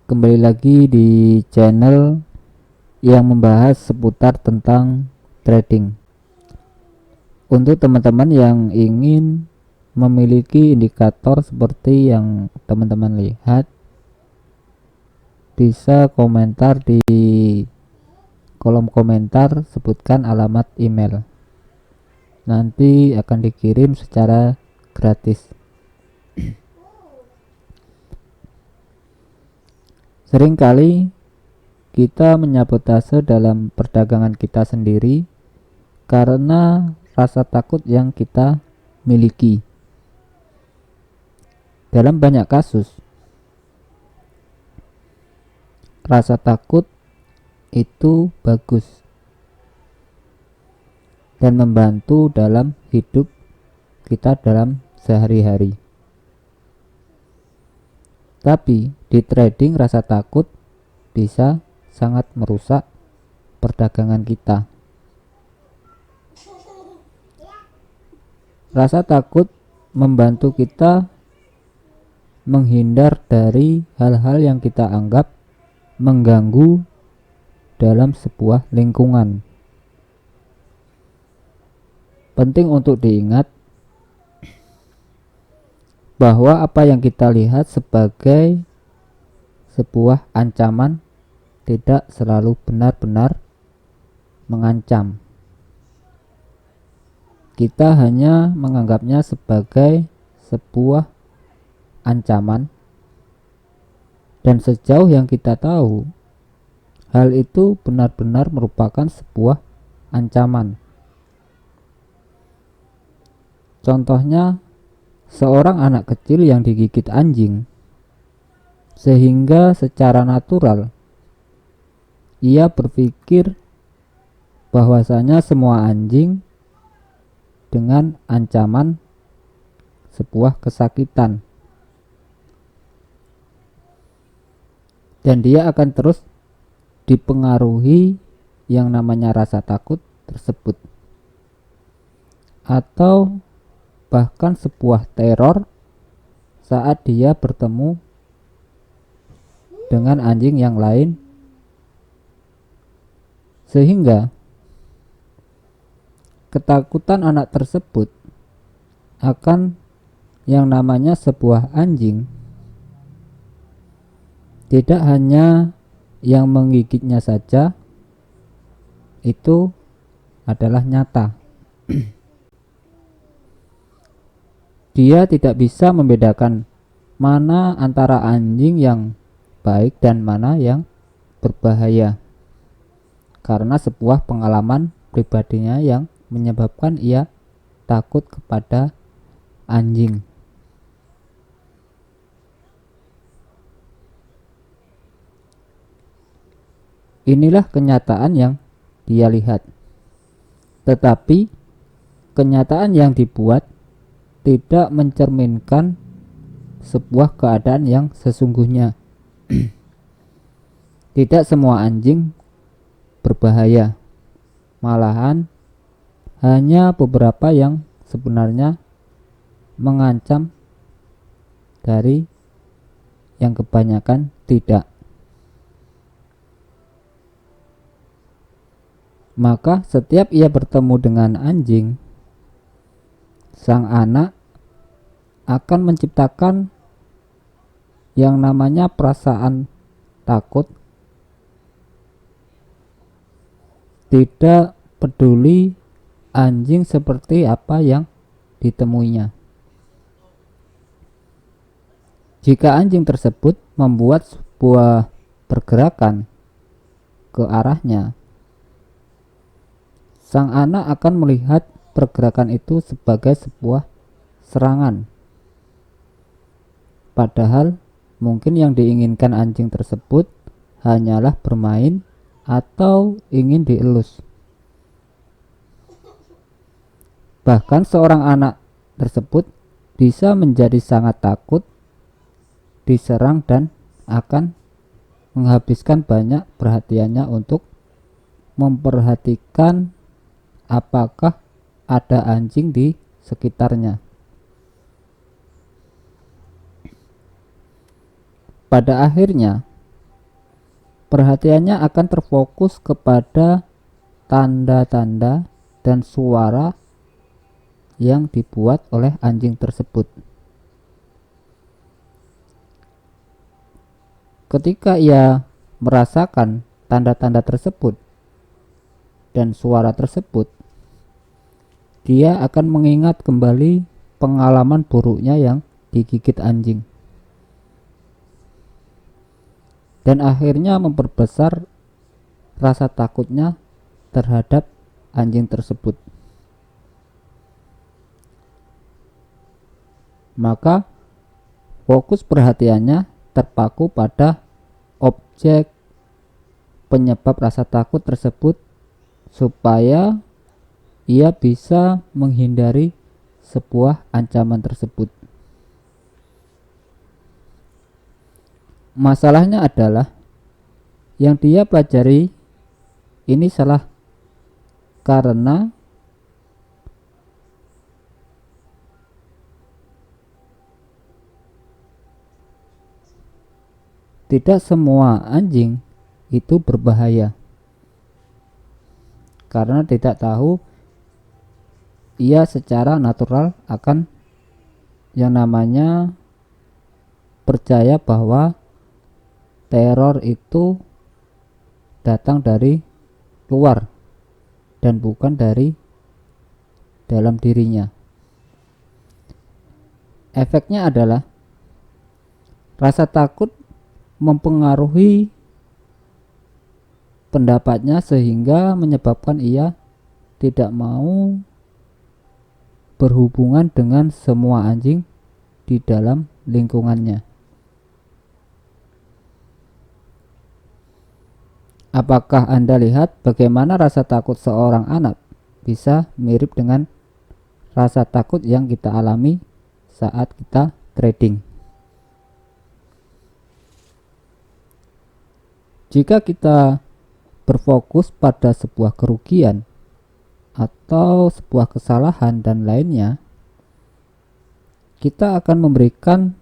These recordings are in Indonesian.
kembali lagi di channel yang membahas seputar tentang trading. Untuk teman-teman yang ingin memiliki indikator seperti yang teman-teman lihat, bisa komentar di kolom komentar, sebutkan alamat email. Nanti akan dikirim secara gratis. Seringkali kita menyabotase dalam perdagangan kita sendiri karena rasa takut yang kita miliki. Dalam banyak kasus, rasa takut itu bagus dan membantu dalam hidup kita dalam sehari-hari. Tapi di trading rasa takut bisa sangat merusak perdagangan kita. Rasa takut membantu kita menghindar dari hal-hal yang kita anggap mengganggu dalam sebuah lingkungan. Penting untuk diingat bahwa apa yang kita lihat sebagai sebuah ancaman tidak selalu benar-benar mengancam. Kita hanya menganggapnya sebagai sebuah ancaman, dan sejauh yang kita tahu, hal itu benar-benar merupakan sebuah ancaman. Contohnya, seorang anak kecil yang digigit anjing, sehingga secara natural ia berpikir bahwasanya semua anjing dengan ancaman sebuah kesakitan, dan dia akan terus dipengaruhi yang namanya rasa takut tersebut, atau bahkan sebuah teror saat dia bertemu dengan anjing yang lain, sehingga ketakutan anak tersebut akan yang namanya sebuah anjing tidak hanya yang menggigitnya saja itu adalah nyata. Dia tidak bisa membedakan mana antara anjing yang baik dan mana yang berbahaya, karena sebuah pengalaman pribadinya yang menyebabkan ia takut kepada anjing. Inilah kenyataan yang dia lihat, tetapi kenyataan yang dibuat tidak mencerminkan sebuah keadaan yang sesungguhnya. Tidak semua anjing berbahaya, malahan hanya beberapa yang sebenarnya mengancam dari yang kebanyakan tidak. Maka setiap ia bertemu dengan anjing, sang anak akan menciptakan yang namanya perasaan takut, tidak peduli anjing seperti apa yang ditemuinya. Jika anjing tersebut membuat sebuah pergerakan ke arahnya, sang anak akan melihat pergerakan itu sebagai sebuah serangan. Padahal mungkin yang diinginkan anjing tersebut hanyalah bermain atau ingin dielus. Bahkan seorang anak tersebut bisa menjadi sangat takut diserang dan akan menghabiskan banyak perhatiannya untuk memperhatikan apakah ada anjing di sekitarnya. Pada akhirnya, perhatiannya akan terfokus kepada tanda-tanda dan suara yang dibuat oleh anjing tersebut. Ketika ia merasakan tanda-tanda tersebut dan suara tersebut, dia akan mengingat kembali pengalaman buruknya yang digigit anjing, dan akhirnya memperbesar rasa takutnya terhadap anjing tersebut. Maka fokus perhatiannya terpaku pada objek penyebab rasa takut tersebut supaya ia bisa menghindari sebuah ancaman tersebut. Masalahnya adalah yang dia pelajari ini salah, karena tidak semua anjing itu berbahaya, karena tidak tahu ia secara natural akan yang namanya percaya bahwa teror itu datang dari luar dan bukan dari dalam dirinya. Efeknya adalah rasa takut mempengaruhi pendapatnya sehingga menyebabkan ia tidak mau berhubungan dengan semua anjing di dalam lingkungannya. Apakah Anda lihat bagaimana rasa takut seorang anak bisa mirip dengan rasa takut yang kita alami saat kita trading? Jika kita berfokus pada sebuah kerugian atau sebuah kesalahan dan lainnya, kita akan memberikan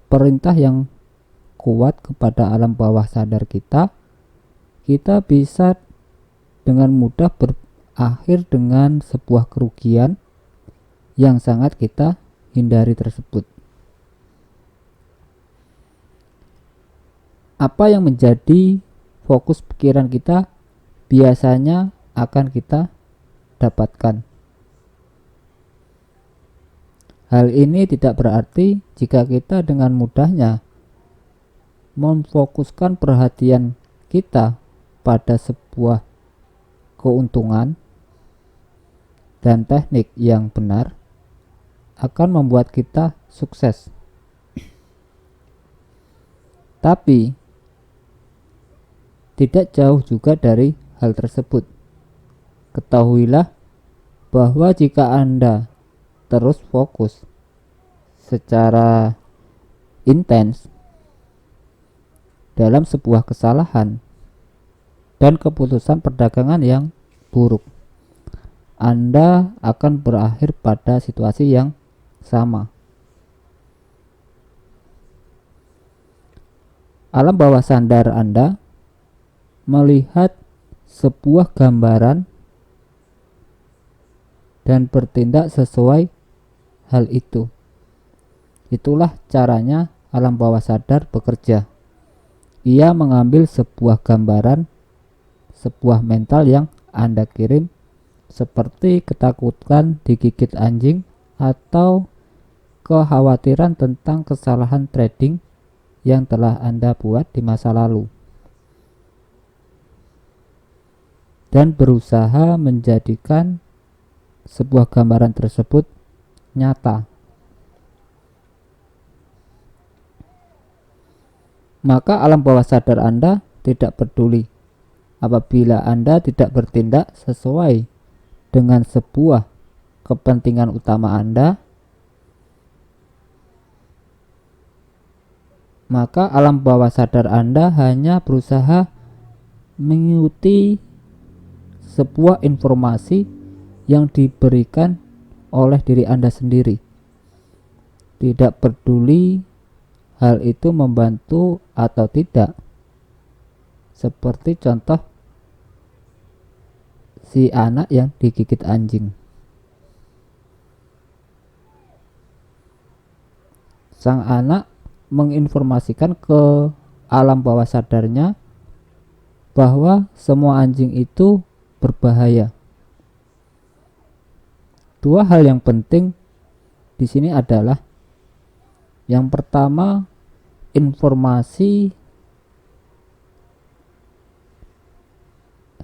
perintah yang kuat kepada alam bawah sadar kita. Kita bisa dengan mudah berakhir dengan sebuah kerugian yang sangat kita hindari tersebut. Apa yang menjadi fokus pikiran kita biasanya akan kita dapatkan. Hal ini tidak berarti jika kita dengan mudahnya memfokuskan perhatian kita pada sebuah keuntungan dan teknik yang benar akan membuat kita sukses. Tapi tidak jauh juga dari hal tersebut. Ketahuilah bahwa jika Anda terus fokus secara intens dalam sebuah kesalahan dan keputusan perdagangan yang buruk, Anda akan berakhir pada situasi yang sama. Alam bawah sadar Anda melihat sebuah gambaran dan bertindak sesuai hal itu. Itulah caranya alam bawah sadar bekerja. Ia mengambil sebuah gambaran, sebuah mental yang Anda kirim, seperti ketakutan digigit anjing atau kekhawatiran tentang kesalahan trading yang telah Anda buat di masa lalu, dan berusaha menjadikan sebuah gambaran tersebut nyata. Maka alam bawah sadar Anda tidak peduli apabila Anda tidak bertindak sesuai dengan sebuah kepentingan utama Anda. Maka alam bawah sadar Anda hanya berusaha mengikuti sebuah informasi yang diberikan oleh diri Anda sendiri. Tidak peduli hal itu membantu atau tidak, Seperti contoh si anak yang digigit anjing. Sang anak menginformasikan ke alam bawah sadarnya bahwa semua anjing itu berbahaya. Dua hal yang penting di sini adalah yang pertama, informasi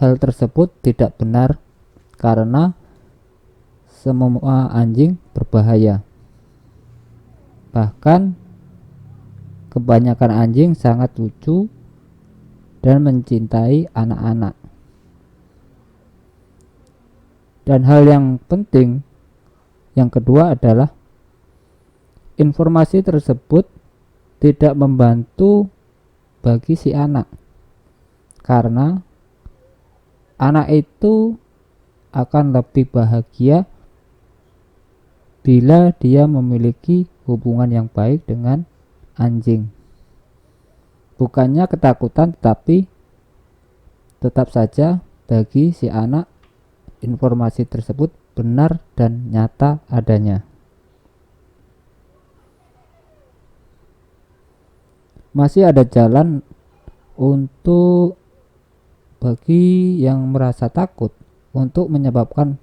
hal tersebut tidak benar karena semua anjing berbahaya. Bahkan kebanyakan anjing sangat lucu dan mencintai anak-anak. Dan hal yang penting yang kedua adalah informasi tersebut tidak membantu bagi si anak, karena anak itu akan lebih bahagia bila dia memiliki hubungan yang baik dengan anjing. Bukannya ketakutan, tetapi tetap saja bagi si anak informasi tersebut benar dan nyata adanya. Masih ada jalan untuk bagi yang merasa takut untuk menyebabkan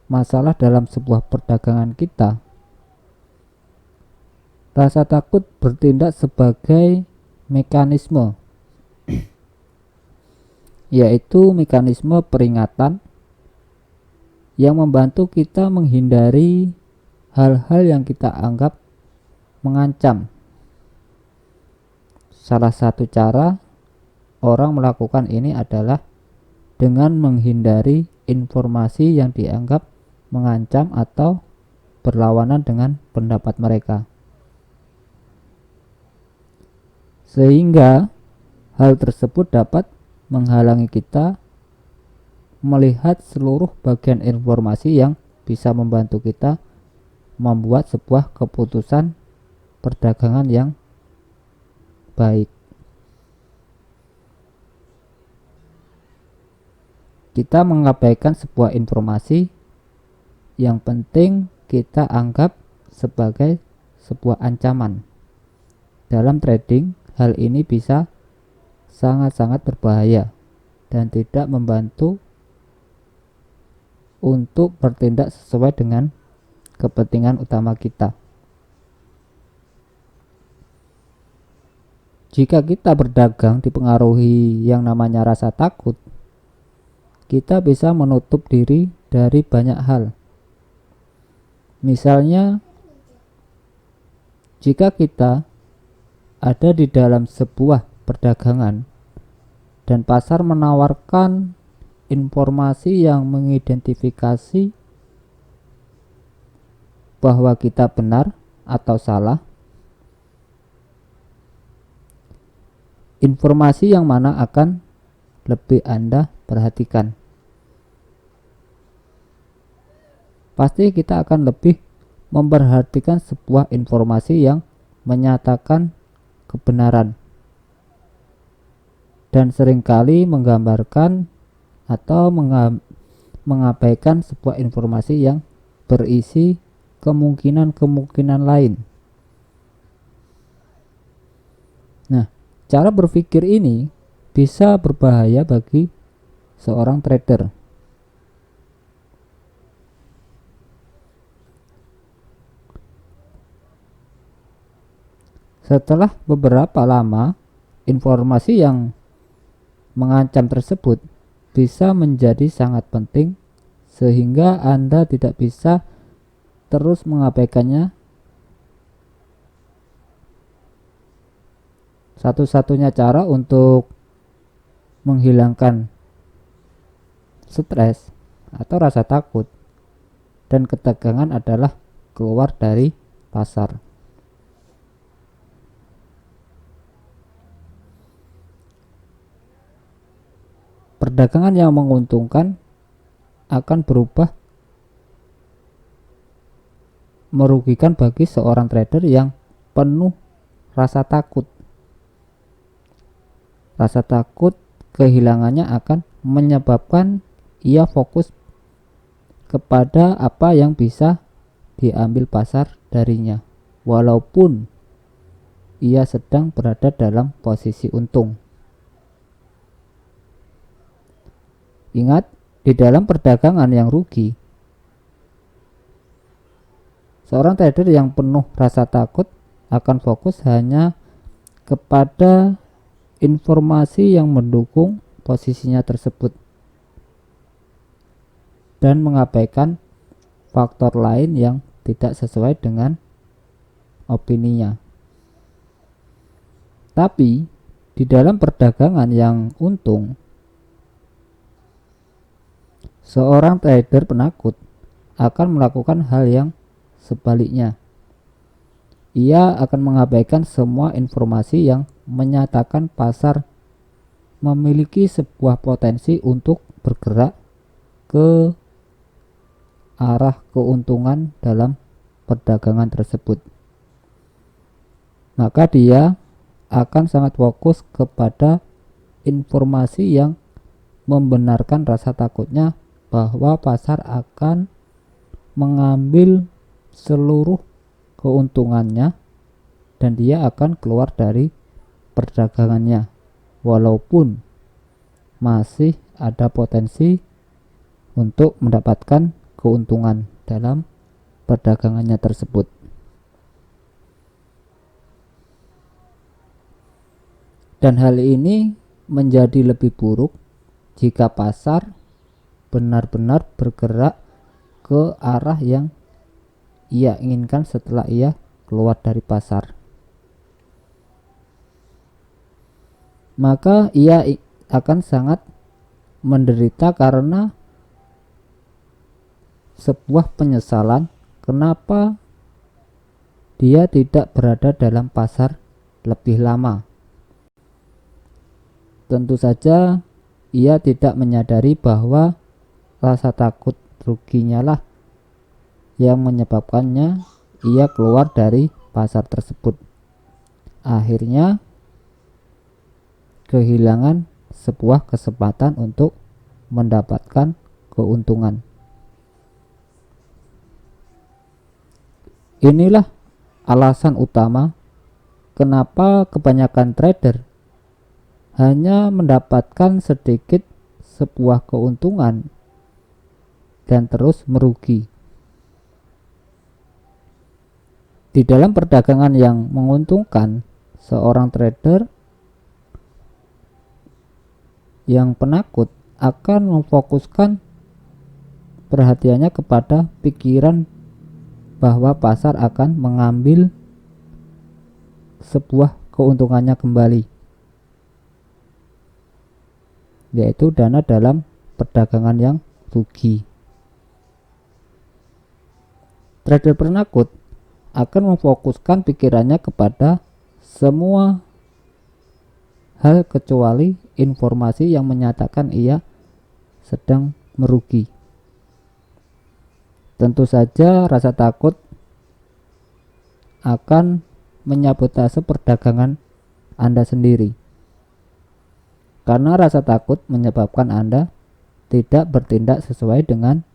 masalah dalam sebuah perdagangan kita. Rasa takut bertindak sebagai mekanisme, yaitu mekanisme peringatan yang membantu kita menghindari hal-hal yang kita anggap mengancam. Salah satu cara orang melakukan ini adalah dengan menghindari informasi yang dianggap mengancam atau berlawanan dengan pendapat mereka, sehingga hal tersebut dapat menghalangi kita melihat seluruh bagian informasi yang bisa membantu kita membuat sebuah keputusan perdagangan yang baik. Kita mengabaikan sebuah informasi yang penting kita anggap sebagai sebuah ancaman. Dalam trading, hal ini bisa sangat-sangat berbahaya dan tidak membantu untuk bertindak sesuai dengan kepentingan utama kita. Jika kita berdagang dipengaruhi yang namanya rasa takut, kita bisa menutup diri dari banyak hal. Misalnya, jika kita ada di dalam sebuah perdagangan dan pasar menawarkan informasi yang mengidentifikasi bahwa kita benar atau salah, informasi yang mana akan lebih Anda perhatikan? Pasti kita akan lebih memperhatikan sebuah informasi yang menyatakan kebenaran dan seringkali menggambarkan atau mengabaikan sebuah informasi yang berisi kemungkinan-kemungkinan lain. Nah, cara berpikir ini bisa berbahaya bagi seorang trader. Setelah beberapa lama, informasi yang mengancam tersebut bisa menjadi sangat penting sehingga Anda tidak bisa terus mengabaikannya. Satu-satunya cara untuk menghilangkan stres atau rasa takut dan ketegangan adalah keluar dari pasar. Perdagangan yang menguntungkan akan berubah merugikan bagi seorang trader yang penuh rasa takut. Rasa takut kehilangannya akan menyebabkan ia fokus kepada apa yang bisa diambil pasar darinya, walaupun ia sedang berada dalam posisi untung. Ingat, di dalam perdagangan yang rugi, seorang trader yang penuh rasa takut akan fokus hanya kepada informasi yang mendukung posisinya tersebut dan mengabaikan faktor lain yang tidak sesuai dengan opininya. Tapi di dalam perdagangan yang untung, seorang trader penakut akan melakukan hal yang sebaliknya. Ia akan mengabaikan semua informasi yang menyatakan pasar memiliki sebuah potensi untuk bergerak ke arah keuntungan dalam perdagangan tersebut. Maka dia akan sangat fokus kepada informasi yang membenarkan rasa takutnya bahwa pasar akan mengambil seluruh keuntungannya dan dia akan keluar dari perdagangannya walaupun masih ada potensi untuk mendapatkan keuntungan dalam perdagangannya tersebut. Dan hal ini menjadi lebih buruk jika pasar benar-benar bergerak ke arah yang ia inginkan setelah ia keluar dari pasar. Maka ia akan sangat menderita karena sebuah penyesalan kenapa dia tidak berada dalam pasar lebih lama. Tentu saja ia tidak menyadari bahwa rasa takut ruginya lah yang menyebabkannya ia keluar dari pasar tersebut. Akhirnya kehilangan sebuah kesempatan untuk mendapatkan keuntungan. Inilah alasan utama kenapa kebanyakan trader hanya mendapatkan sedikit sebuah keuntungan dan terus merugi. Di dalam perdagangan yang menguntungkan, seorang trader yang penakut akan memfokuskan perhatiannya kepada pikiran bahwa pasar akan mengambil sebuah keuntungannya kembali, yaitu dana dalam perdagangan yang rugi. Trader penakut akan memfokuskan pikirannya kepada semua hal kecuali informasi yang menyatakan ia sedang merugi. Tentu saja rasa takut akan menyabotase perdagangan Anda sendiri, karena rasa takut menyebabkan Anda tidak bertindak sesuai dengan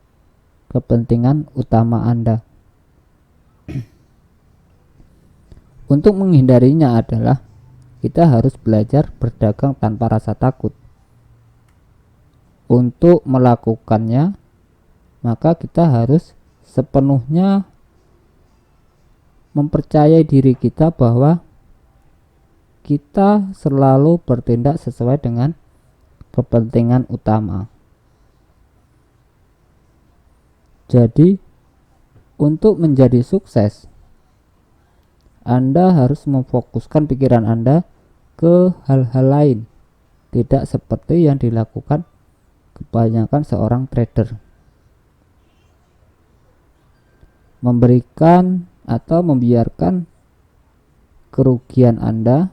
kepentingan utama Anda. Untuk menghindarinya adalah kita harus belajar berdagang tanpa rasa takut. Untuk melakukannya, maka kita harus sepenuhnya mempercayai diri kita bahwa kita selalu bertindak sesuai dengan kepentingan utama. Jadi, untuk menjadi sukses, Anda harus memfokuskan pikiran Anda ke hal-hal lain, tidak seperti yang dilakukan kebanyakan seorang trader. Memberikan atau membiarkan kerugian Anda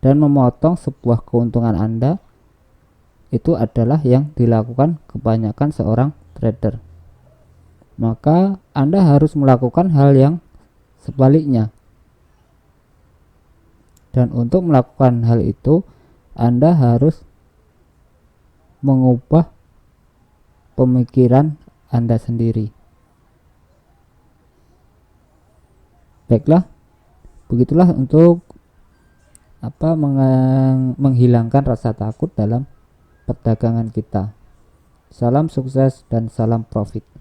dan memotong sebuah keuntungan Anda, itu adalah yang dilakukan kebanyakan seorang trader. Maka Anda harus melakukan hal yang sebaliknya. Dan untuk melakukan hal itu, Anda harus mengubah pemikiran Anda sendiri. Baiklah, begitulah untuk menghilangkan rasa takut dalam perdagangan kita. Salam sukses dan salam profit.